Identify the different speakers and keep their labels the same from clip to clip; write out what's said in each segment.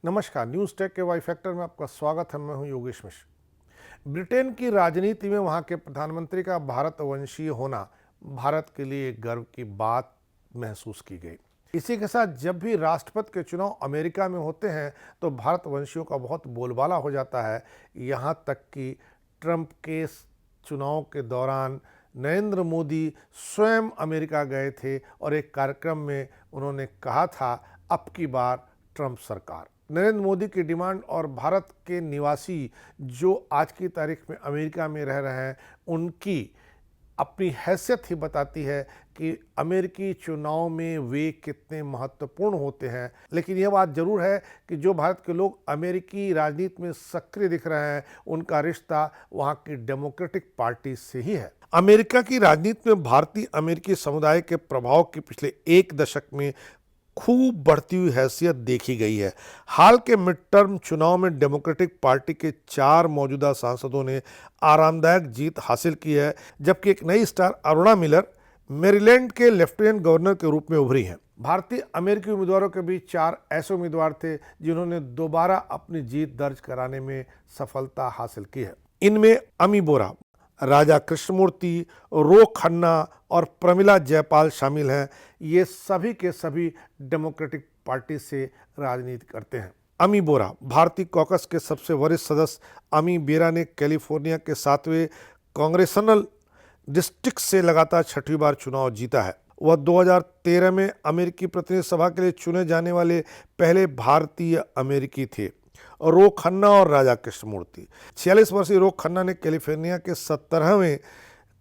Speaker 1: नमस्कार, news take के Y factor में आपका स्वागत है। मैं हूं योगेश मिश्र। ब्रिटेन की राजनीति में वहां के प्रधानमंत्री का भारतवंशीय होना भारत के लिए एक गर्व की बात महसूस की गई। इसी के साथ जब भी राष्ट्रपति के चुनाव अमेरिका में होते हैं तो भारतवंशियों का बहुत बोलबाला हो जाता है। यहाँ तक कि ट्रंप के चुनाव के दौरान नरेंद्र मोदी स्वयं अमेरिका गए थे और एक कार्यक्रम में उन्होंने कहा था, अब की बार ट्रंप सरकार। नरेंद्र मोदी की डिमांड और भारत के निवासी जो आज की तारीख में अमेरिका में रह रहे हैं, उनकी अपनी हैसियत ही बताती है कि अमेरिकी चुनाव में वे कितने महत्वपूर्ण होते हैं। लेकिन यह बात जरूर है कि जो भारत के लोग अमेरिकी राजनीति में सक्रिय दिख रहे हैं, उनका रिश्ता वहां की डेमोक्रेटिक पार्टी से ही है। अमेरिका की राजनीति में भारतीय अमेरिकी समुदाय के प्रभाव के पिछले एक दशक में खूब बढ़ती हुई हैसियत देखी गई है। हाल के मिड टर्म चुनाव में डेमोक्रेटिक पार्टी के 4 मौजूदा सांसदों ने आरामदायक जीत हासिल की है, जबकि एक नई स्टार अरुणा मिलर मैरीलैंड के लेफ्टिनेंट गवर्नर के रूप में उभरी हैं। भारतीय अमेरिकी उम्मीदवारों के बीच 4 ऐसे उम्मीदवार थे जिन्होंने दोबारा अपनी जीत दर्ज कराने में सफलता हासिल की है। इनमें अमी बोरा, राजा कृष्णमूर्ति, रो खन्ना और प्रमिला जयपाल शामिल हैं। ये सभी के सभी डेमोक्रेटिक पार्टी से राजनीति करते हैं। अमी बोरा भारतीय कॉकस के सबसे वरिष्ठ सदस्य अमी बेरा ने कैलिफोर्निया के 7वें कांग्रेसनल डिस्ट्रिक्ट से लगातार 6वीं बार चुनाव जीता है। वह 2013 में अमेरिकी प्रतिनिधि सभा के लिए चुने जाने वाले पहले भारतीय अमेरिकी थे। रो खन्ना और राजा कृष्णमूर्ति। 46 वर्षीय रो खन्ना ने कैलिफोर्निया के 17वें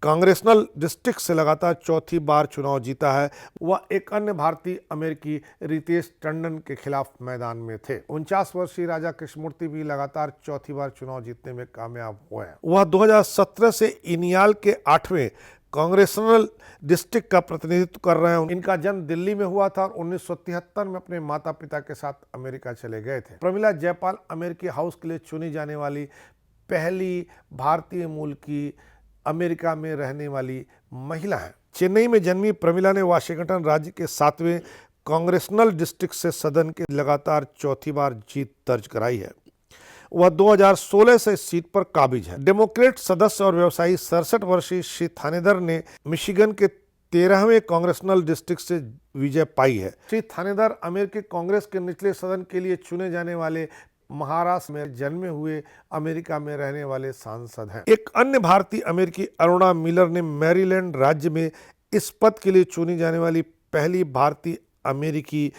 Speaker 1: कांग्रेसनल डिस्ट्रिक्ट से लगातार 4थी बार चुनाव जीता है। वह एक अन्य भारतीय अमेरिकी रितेश टंडन के खिलाफ मैदान में थे। 49 वर्षीय राजा कृष्णमूर्ति भी लगातार 4थी बार चुनाव जीतने में कामयाब हुए हैं। वह 2017 से इनियाल के 8वें कांग्रेसनल डिस्ट्रिक्ट का प्रतिनिधित्व कर रहे हैं। इनका जन्म दिल्ली में हुआ था और 1973 में अपने माता पिता के साथ अमेरिका चले गए थे। प्रमिला जयपाल अमेरिकी हाउस के लिए चुनी जाने वाली पहली भारतीय मूल की अमेरिका में रहने वाली महिला है। चेन्नई में जन्मी प्रमिला ने वाशिंगटन राज्य के 7वें कांग्रेसनल डिस्ट्रिक्ट से सदन के लगातार 4थी बार जीत दर्ज कराई है। वह 2016 से इस सीट पर काबिज है। डेमोक्रेट सदस्य और व्यवसायी 67 वर्षीय श्री थानेदर ने मिशिगन के 13वें कांग्रेसनल डिस्ट्रिक्ट से विजय पाई है। श्री थानेदर अमेरिकी कांग्रेस के निचले सदन के लिए चुने जाने वाले महाराष्ट्र में जन्मे हुए अमेरिका में रहने वाले सांसद हैं। एक अन्य भारतीय अमेरिकी अरुणा मिलर ने मैरीलैंड राज्य में इस पद के लिए चुनी जाने वाली पहली भारतीय अमेरिकी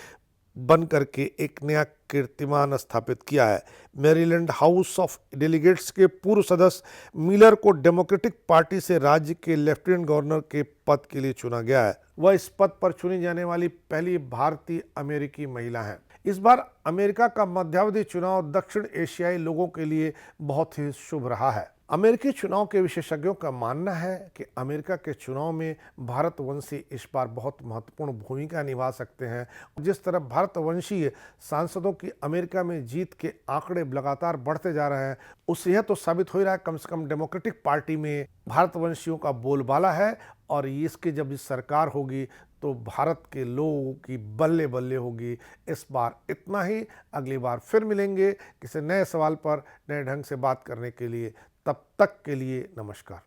Speaker 1: बन करके एक नया कीर्तिमान स्थापित किया है। मैरीलैंड हाउस ऑफ डेलीगेट्स के पूर्व सदस्य मिलर को डेमोक्रेटिक पार्टी से राज्य के लेफ्टिनेंट गवर्नर के पद के लिए चुना गया है। वह इस पद पर चुनी जाने वाली पहली भारतीय अमेरिकी महिला हैं। इस बार अमेरिका का मध्यावधि चुनाव दक्षिण एशियाई लोगों के लिए बहुत ही शुभ रहा है। अमेरिकी चुनाव के विशेषज्ञों का मानना है कि अमेरिका के चुनाव में भारतवंशी इस बार बहुत महत्वपूर्ण भूमिका निभा सकते हैं। जिस तरह भारतवंशीय सांसदों की अमेरिका में जीत के आंकड़े लगातार बढ़ते जा रहे हैं, उससे यह तो साबित हो ही रहा है कम से कम डेमोक्रेटिक पार्टी में भारतवंशियों का बोलबाला है। और इसकी जब इस सरकार होगी तो भारत के लोगों की बल्ले बल्ले होगी। इस बार इतना ही। अगली बार फिर मिलेंगे किसी नए सवाल पर नए ढंग से बात करने के लिए। तब तक के लिए नमस्कार।